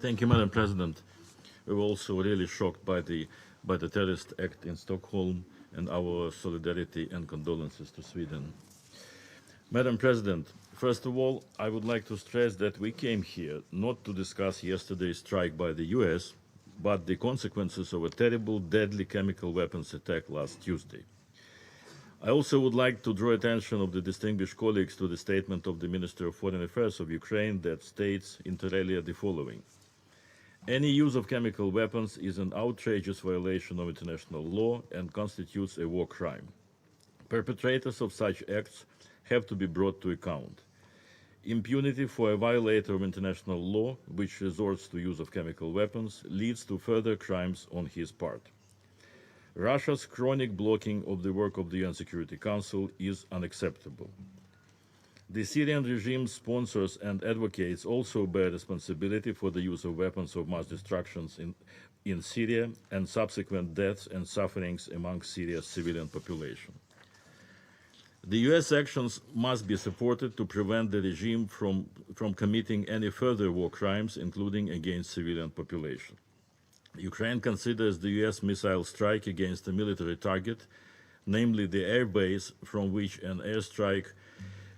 Thank you, Madam President. We were also really shocked by the terrorist act in Stockholm, and our solidarity and condolences to Sweden. Madam President, first of all, I would like to stress that we came here not to discuss yesterday's strike by the US, but the consequences of a terrible, deadly chemical weapons attack last Tuesday. I also would like to draw attention of the distinguished colleagues to the statement of the Minister of Foreign Affairs of Ukraine that states, inter alia, the following. Any use of chemical weapons is an outrageous violation of international law and constitutes a war crime. Perpetrators of such acts have to be brought to account. Impunity for a violator of international law, which resorts to use of chemical weapons, leads to further crimes on his part. Russia's chronic blocking of the work of the UN Security Council is unacceptable. The Syrian regime sponsors and advocates also bear responsibility for the use of weapons of mass destruction in Syria and subsequent deaths and sufferings among Syria's civilian population. The US actions must be supported to prevent the regime from committing any further war crimes, including against civilian population. Ukraine considers the US missile strike against a military target, namely the air base from which an airstrike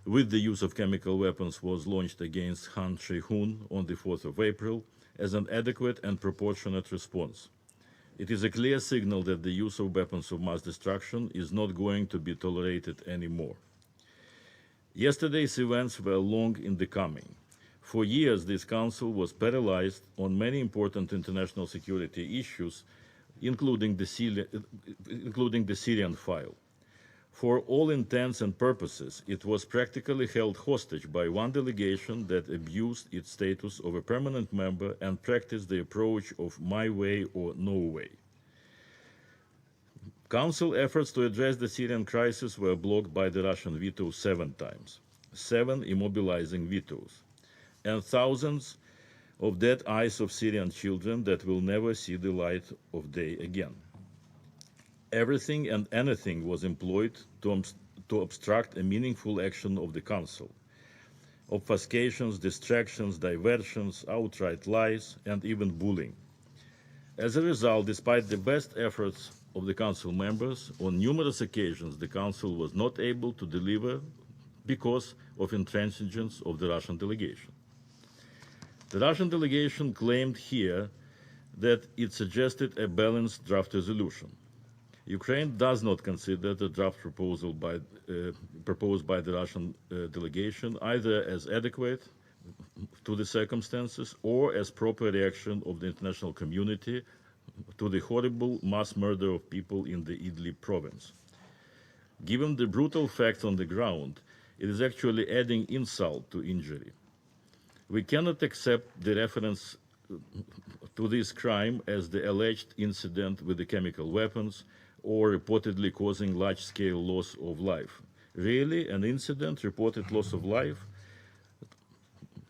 with the use of chemical weapons was launched against Khan Shaykhun on the 4th of April, as an adequate and proportionate response. It is a clear signal that the use of weapons of mass destruction is not going to be tolerated anymore. Yesterday's events were long in the coming. For years, this Council was paralyzed on many important international security issues, including the Syrian file. For all intents and purposes, it was practically held hostage by one delegation that abused its status of a permanent member and practiced the approach of my way or no way. Council efforts to address the Syrian crisis were blocked by the Russian veto 7 times, 7 immobilizing vetoes, and thousands of dead eyes of Syrian children that will never see the light of day again. Everything and anything was employed to obstruct a meaningful action of the Council. Obfuscations, distractions, diversions, outright lies, and even bullying. As a result, despite the best efforts of the Council members, on numerous occasions the Council was not able to deliver because of intransigence of the Russian delegation. The Russian delegation claimed here that it suggested a balanced draft resolution. Ukraine does not consider the draft proposal proposed by the Russian delegation either as adequate to the circumstances or as proper reaction of the international community to the horrible mass murder of people in the Idlib province. Given the brutal facts on the ground, it is actually adding insult to injury. We cannot accept the reference to this crime as the alleged incident with the chemical weapons or reportedly causing large-scale loss of life. Really, an incident, reported loss of life?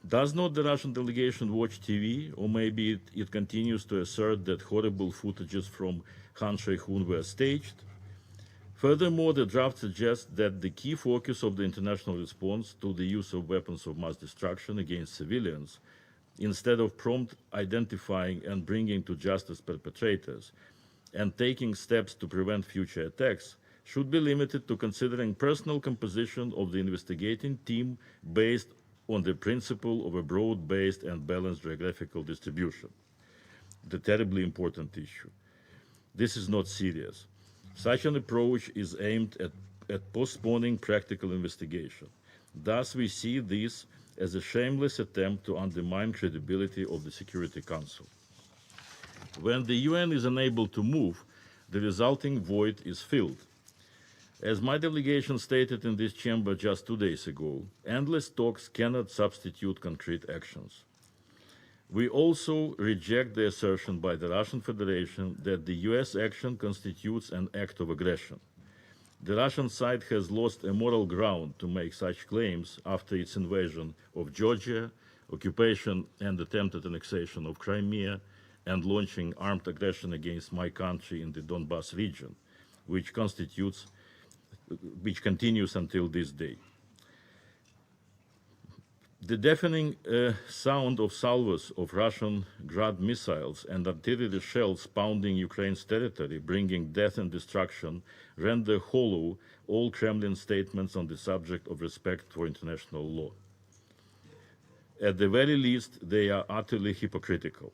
Does not the Russian delegation watch TV, or maybe it continues to assert that horrible footages from Khan Shaykhun were staged? Furthermore, the draft suggests that the key focus of the international response to the use of weapons of mass destruction against civilians, instead of prompt identifying and bringing to justice perpetrators, and taking steps to prevent future attacks, should be limited to considering personal composition of the investigating team based on the principle of a broad-based and balanced geographical distribution. The terribly important issue. This is not serious. Such an approach is aimed at postponing practical investigation. Thus, we see this as a shameless attempt to undermine credibility of the Security Council. When the UN is unable to move, the resulting void is filled. As my delegation stated in this chamber just 2 days ago, endless talks cannot substitute concrete actions. We also reject the assertion by the Russian Federation that the US action constitutes an act of aggression. The Russian side has lost a moral ground to make such claims after its invasion of Georgia, occupation and attempted annexation of Crimea, and launching armed aggression against my country in the Donbas region, which continues until this day. The deafening sound of salvos of Russian Grad missiles and artillery shells pounding Ukraine's territory, bringing death and destruction, render hollow all Kremlin statements on the subject of respect for international law. At the very least, they are utterly hypocritical.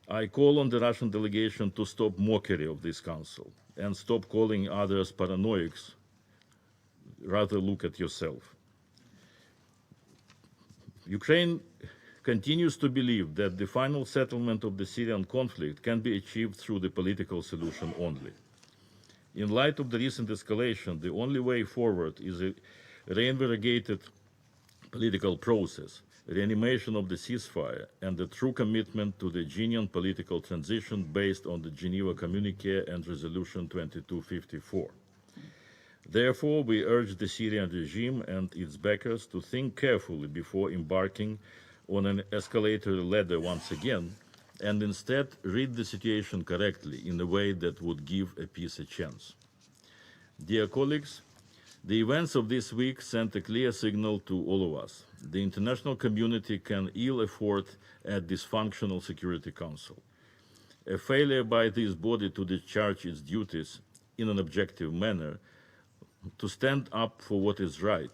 I call on the Russian delegation to stop mockery of this council and stop calling others paranoics. Rather, look at yourself. Ukraine continues to believe that the final settlement of the Syrian conflict can be achieved through the political solution only. In light of the recent escalation, the only way forward is a reinvigorated political process, reanimation of the ceasefire, and a true commitment to the genuine political transition based on the Geneva Communiqué and Resolution 2254. Therefore, we urge the Syrian regime and its backers to think carefully before embarking on an escalatory ladder once again, and instead read the situation correctly in a way that would give a peace a chance. Dear colleagues, the events of this week sent a clear signal to all of us. The international community can ill afford a dysfunctional Security Council. A failure by this body to discharge its duties in an objective manner, to stand up for what is right,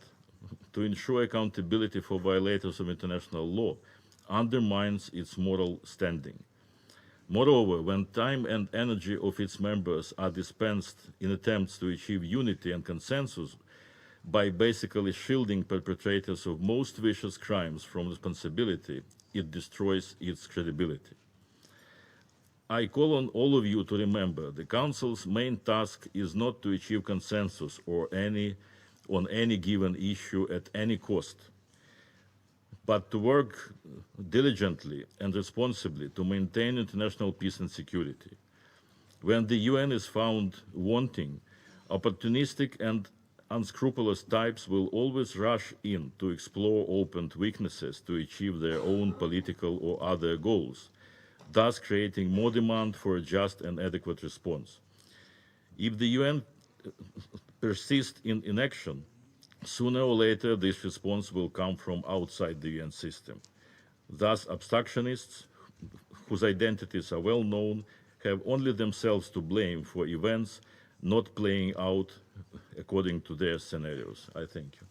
to ensure accountability for violators of international law, undermines its moral standing. Moreover, when time and energy of its members are dispensed in attempts to achieve unity and consensus by basically shielding perpetrators of most vicious crimes from responsibility, it destroys its credibility. I call on all of you to remember the Council's main task is not to achieve consensus on any given issue at any cost, but to work diligently and responsibly to maintain international peace and security. When the UN is found wanting, opportunistic and unscrupulous types will always rush in to explore open weaknesses to achieve their own political or other goals, thus creating more demand for a just and adequate response. If the UN persists in inaction, sooner or later this response will come from outside the UN system. Thus, obstructionists, whose identities are well known, have only themselves to blame for events not playing out according to their scenarios. I thank you.